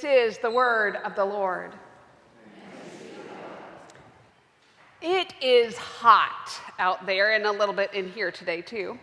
This is the word of the Lord. It is hot out there and a little bit in here today too.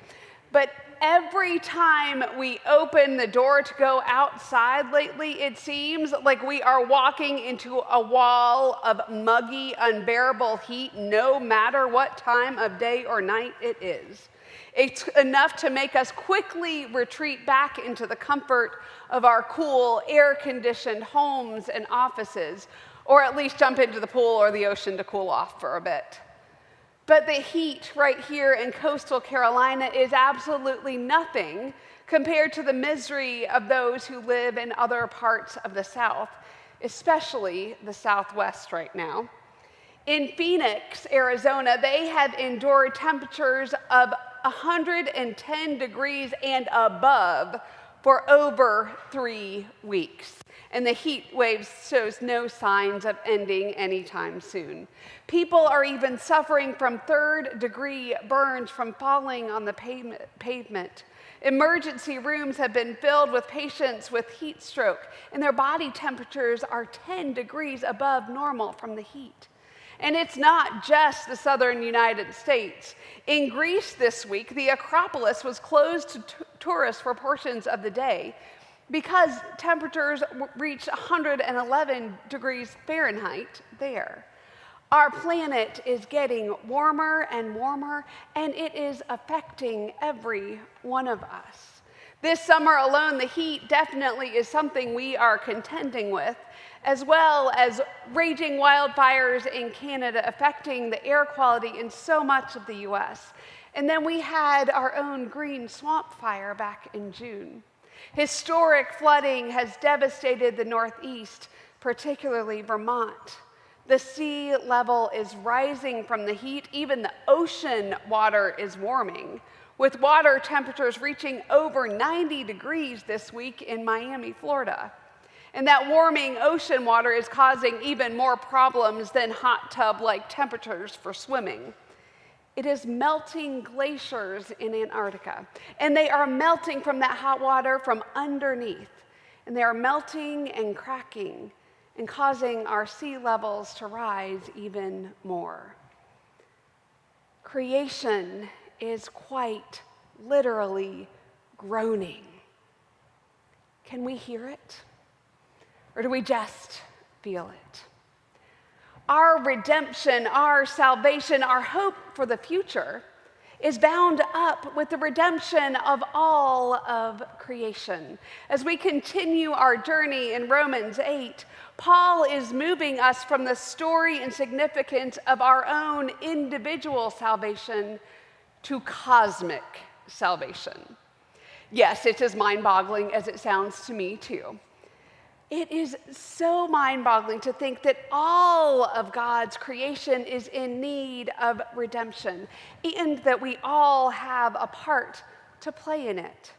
But every time we open the door to go outside lately, it seems like we are walking into a wall of muggy, unbearable heat, no matter what time of day or night it is. It's enough to make us quickly retreat back into the comfort of our cool, air-conditioned homes and offices, or at least jump into the pool or the ocean to cool off for a bit. But the heat right here in coastal Carolina is absolutely nothing compared to the misery of those who live in other parts of the South, especially the Southwest right now. In Phoenix, Arizona, they have endured temperatures of 110 degrees and above for over 3 weeks. And the heat wave shows no signs of ending anytime soon. People are even suffering from third-degree burns from falling on the pavement. Emergency rooms have been filled with patients with heat stroke, and their body temperatures are 10 degrees above normal from the heat. And it's not just the southern United States. In Greece this week, the Acropolis was closed to tourists for portions of the day because temperatures reached 111 degrees Fahrenheit there. Our planet is getting warmer and warmer, and it is affecting every one of us. This summer alone, the heat definitely is something we are contending with, as well as raging wildfires in Canada affecting the air quality in so much of the U.S. And then we had our own green swamp fire back in June. Historic flooding has devastated the Northeast, particularly Vermont. The sea level is rising from the heat. Even the ocean water is warming, with water temperatures reaching over 90 degrees this week in Miami, Florida. And that warming ocean water is causing even more problems than hot tub-like temperatures for swimming. It is melting glaciers in Antarctica, and they are melting from that hot water from underneath. And they are melting and cracking and causing our sea levels to rise even more. Creation is quite literally groaning. Can we hear it? Or do we just feel it? Our redemption, our salvation, our hope for the future is bound up with the redemption of all of creation. As we continue our journey in Romans 8, Paul is moving us from the story and significance of our own individual salvation to cosmic salvation. Yes, it's as mind-boggling as it sounds to me too. It is so mind-boggling to think that all of God's creation is in need of redemption, and that we all have a part to play in it.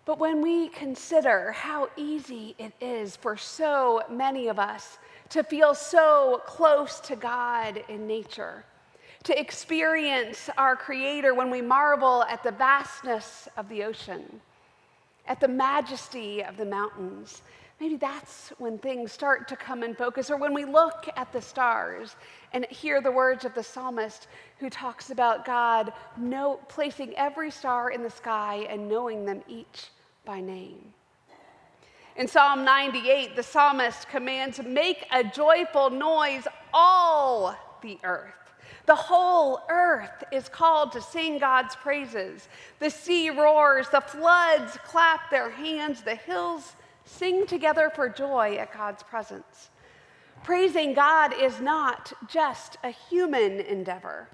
But when we consider how easy it is for so many of us to feel so close to God in nature, to experience our Creator when we marvel at the vastness of the ocean, at the majesty of the mountains, maybe that's when things start to come in focus, or when we look at the stars and hear the words of the psalmist who talks about God placing every star in the sky and knowing them each by name. In Psalm 98, the psalmist commands, "Make a joyful noise, all the earth." The whole earth is called to sing God's praises. The sea roars, the floods clap their hands, the hills sing together for joy at God's presence. Praising God is not just a human endeavor.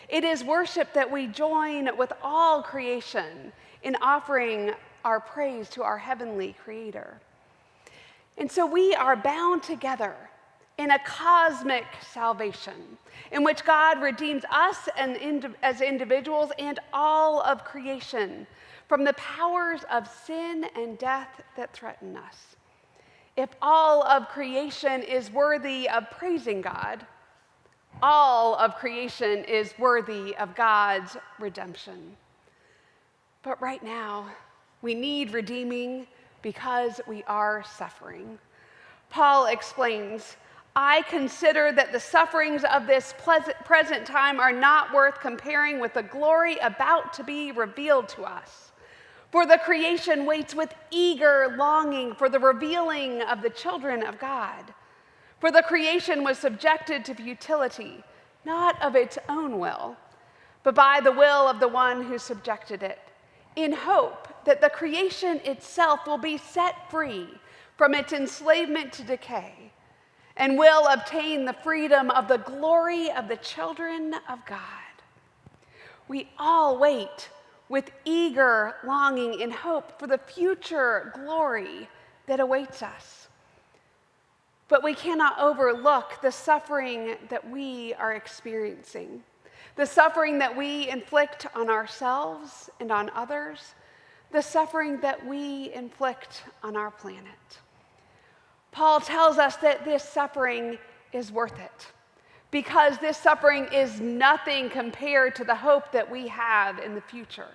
It is worship that we join with all creation in offering our praise to our heavenly Creator. And so we are bound together in a cosmic salvation in which God redeems us as individuals and all of creation from the powers of sin and death that threaten us. If all of creation is worthy of praising God, all of creation is worthy of God's redemption. But right now, we need redeeming because we are suffering. Paul explains, I consider that the sufferings of this present time are not worth comparing with the glory about to be revealed to us. For the creation waits with eager longing for the revealing of the children of God. For the creation was subjected to futility, not of its own will, but by the will of the one who subjected it, in hope that the creation itself will be set free from its enslavement to decay, and will obtain the freedom of the glory of the children of God. We all wait with eager longing in hope for the future glory that awaits us. But we cannot overlook the suffering that we are experiencing, the suffering that we inflict on ourselves and on others, the suffering that we inflict on our planet. Paul tells us that this suffering is worth it, because this suffering is nothing compared to the hope that we have in the future.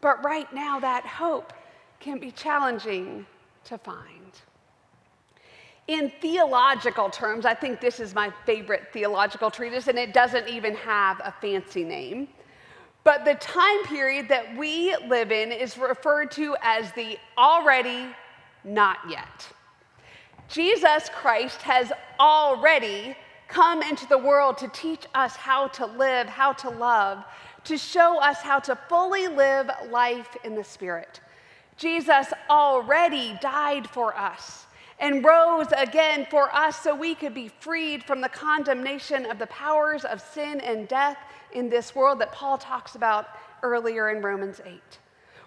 But right now, that hope can be challenging to find. In theological terms, I think this is my favorite theological treatise, and it doesn't even have a fancy name. But the time period that we live in is referred to as the already, not yet. Jesus Christ has already come into the world to teach us how to live, how to love, to show us how to fully live life in the Spirit. Jesus already died for us and rose again for us so we could be freed from the condemnation of the powers of sin and death in this world that Paul talks about earlier in Romans 8.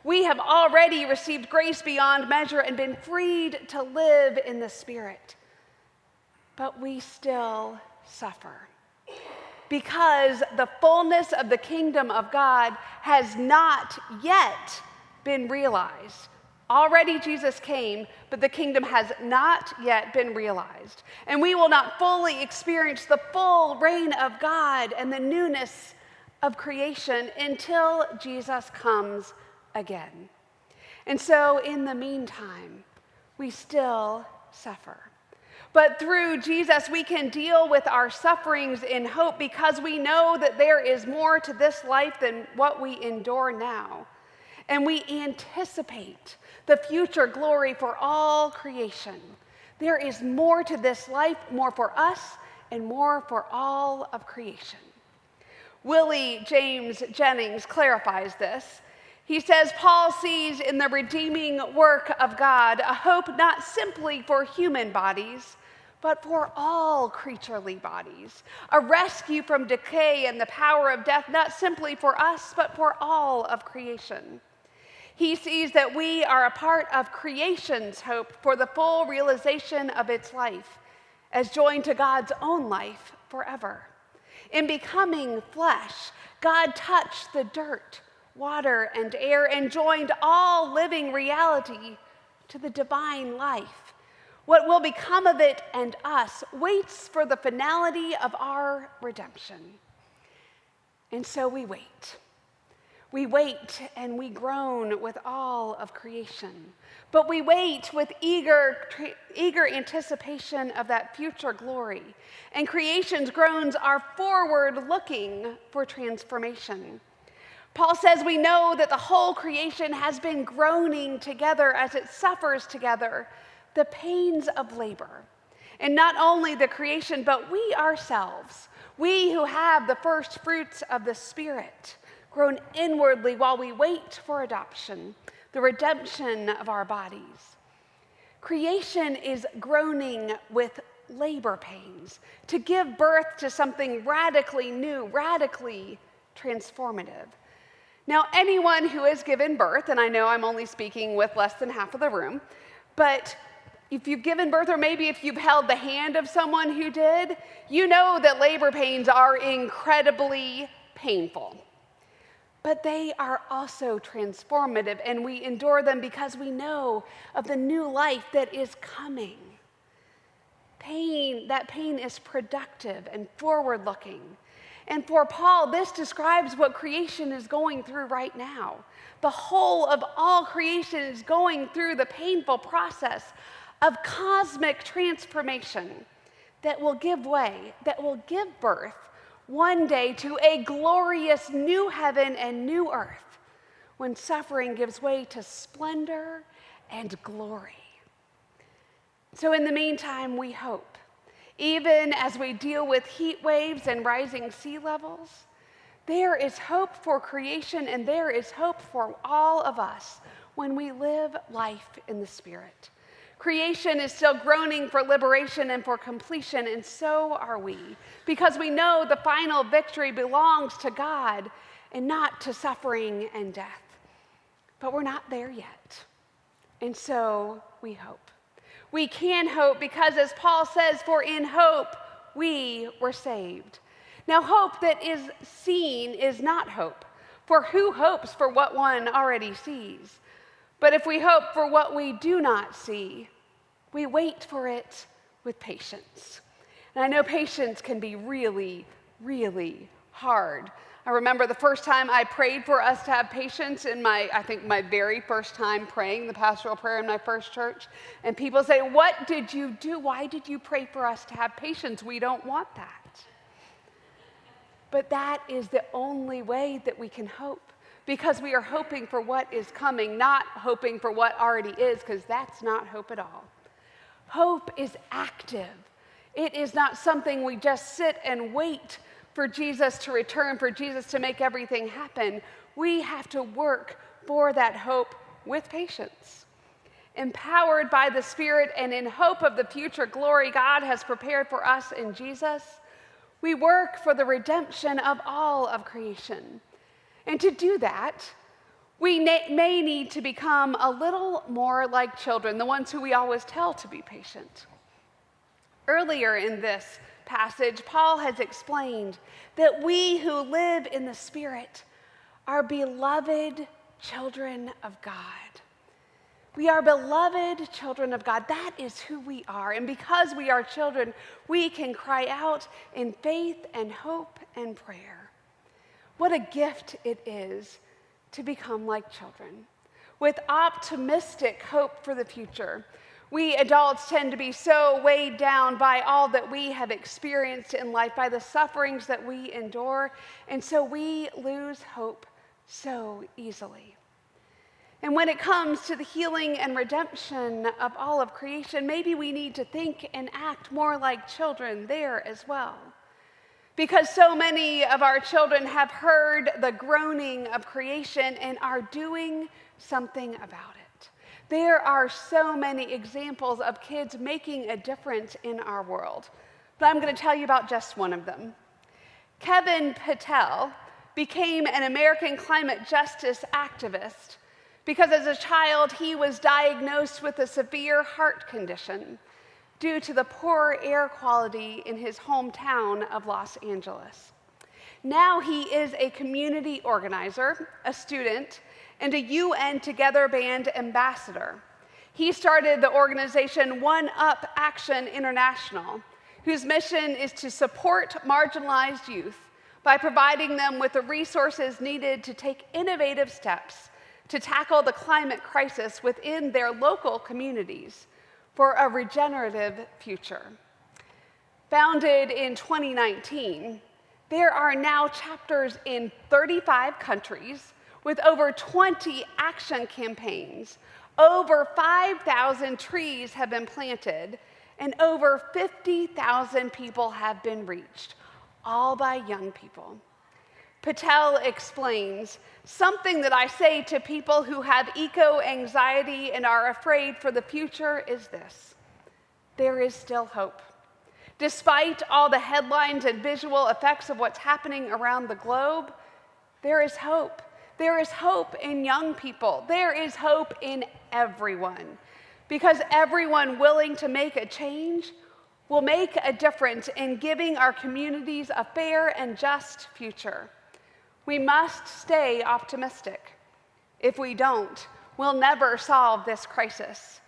We have already received grace beyond measure and been freed to live in the Spirit. But we still suffer because the fullness of the kingdom of God has not yet been realized. Already Jesus came, but the kingdom has not yet been realized. And we will not fully experience the full reign of God and the newness of creation until Jesus comes again. And so in the meantime, we still suffer. But through Jesus, we can deal with our sufferings in hope because we know that there is more to this life than what we endure now. And we anticipate the future glory for all creation. There is more to this life, more for us, and more for all of creation. Willie James Jennings clarifies this. He says, Paul sees in the redeeming work of God a hope not simply for human bodies, but for all creaturely bodies, a rescue from decay and the power of death, not simply for us, but for all of creation. He sees that we are a part of creation's hope for the full realization of its life, as joined to God's own life forever. In becoming flesh, God touched the dirt, water, and air and joined all living reality to the divine life. What will become of it and us waits for the finality of our redemption. And so we wait. We wait and we groan with all of creation. But we wait with eager anticipation of that future glory. And creation's groans are forward looking for transformation. Paul says we know that the whole creation has been groaning together as it suffers together the pains of labor. And not only the creation, but we ourselves, we who have the first fruits of the Spirit, groan inwardly while we wait for adoption, the redemption of our bodies. Creation is groaning with labor pains to give birth to something radically new, radically transformative. Now, anyone who has given birth, and I know I'm only speaking with less than half of the room, but if you've given birth, or maybe if you've held the hand of someone who did, you know that labor pains are incredibly painful. But they are also transformative, and we endure them because we know of the new life that is coming. That pain is productive and forward-looking. And for Paul, this describes what creation is going through right now. The whole of all creation is going through the painful process of cosmic transformation that will give way, that will give birth one day to a glorious new heaven and new earth, when suffering gives way to splendor and glory. So in the meantime, we hope. Even as we deal with heat waves and rising sea levels, there is hope for creation and there is hope for all of us when we live life in the Spirit. Creation is still groaning for liberation and for completion, and so are we, because we know the final victory belongs to God and not to suffering and death. But we're not there yet, and so we hope. We can hope because, as Paul says, for in hope we were saved. Now, hope that is seen is not hope, for who hopes for what one already sees? But if we hope for what we do not see, we wait for it with patience. And I know patience can be really, really hard. I remember the first time I prayed for us to have patience in my very first time praying the pastoral prayer in my first church. And people say, "What did you do? Why did you pray for us to have patience? We don't want that." But that is the only way that we can hope, because we are hoping for what is coming, not hoping for what already is, because that's not hope at all. Hope is active. It is not something we just sit and wait for Jesus to return, for Jesus to make everything happen. We have to work for that hope with patience. Empowered by the Spirit and in hope of the future glory God has prepared for us in Jesus, we work for the redemption of all of creation. And to do that, we may need to become a little more like children, the ones who we always tell to be patient. Earlier in this passage, Paul has explained that we who live in the Spirit are beloved children of God. We are beloved children of God. That is who we are. And because we are children, we can cry out in faith and hope and prayer. What a gift it is to become like children, with optimistic hope for the future. We adults tend to be so weighed down by all that we have experienced in life, by the sufferings that we endure, and so we lose hope so easily. And when it comes to the healing and redemption of all of creation, maybe we need to think and act more like children there as well. Because so many of our children have heard the groaning of creation and are doing something about it. There are so many examples of kids making a difference in our world, but I'm going to tell you about just one of them. Kevin Patel became an American climate justice activist because as a child he was diagnosed with a severe heart condition due to the poor air quality in his hometown of Los Angeles. Now he is a community organizer, a student, and a UN Together Band ambassador. He started the organization One Up Action International, whose mission is to support marginalized youth by providing them with the resources needed to take innovative steps to tackle the climate crisis within their local communities for a regenerative future. Founded in 2019, there are now chapters in 35 countries with over 20 action campaigns. Over 5,000 trees have been planted, and over 50,000 people have been reached, all by young people. Patel explains, "Something that I say to people who have eco-anxiety and are afraid for the future is this: there is still hope. Despite all the headlines and visual effects of what's happening around the globe, there is hope. There is hope in young people. There is hope in everyone, because everyone willing to make a change will make a difference in giving our communities a fair and just future. We must stay optimistic. If we don't, we'll never solve this crisis.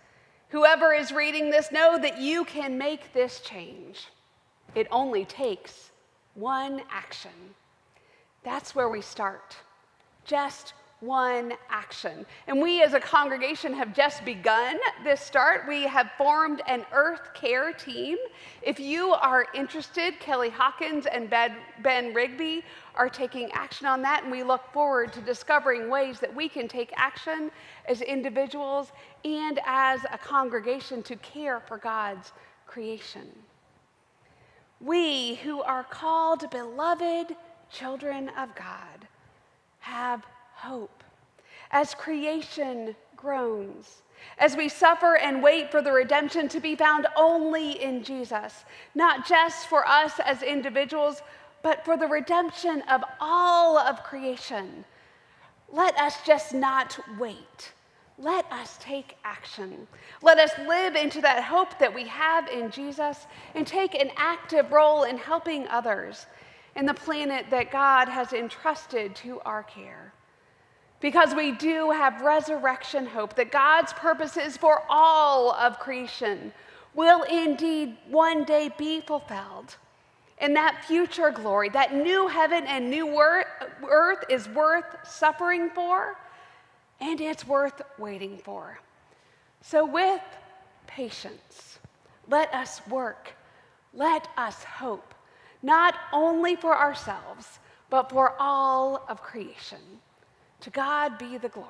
Whoever is reading this, know that you can make this change. It only takes One action. That's where we start. Just one action. And we as a congregation have just begun this start. We have formed an Earth Care team. If you are interested, Kelly Hawkins and Ben Rigby are taking action on that, and we look forward to discovering ways that we can take action as individuals and as a congregation to care for God's creation. We who are called beloved children of God have hope. As creation groans, as we suffer and wait for the redemption to be found only in Jesus, not just for us as individuals, but for the redemption of all of creation. Let us just not wait. Let us take action. Let us live into that hope that we have in Jesus and take an active role in helping others in the planet that God has entrusted to our care. Because we do have resurrection hope that God's purposes for all of creation will indeed one day be fulfilled. And that future glory, that new heaven and new earth is worth suffering for, and it's worth waiting for. So with patience, let us work, let us hope, not only for ourselves, but for all of creation. To God be the glory.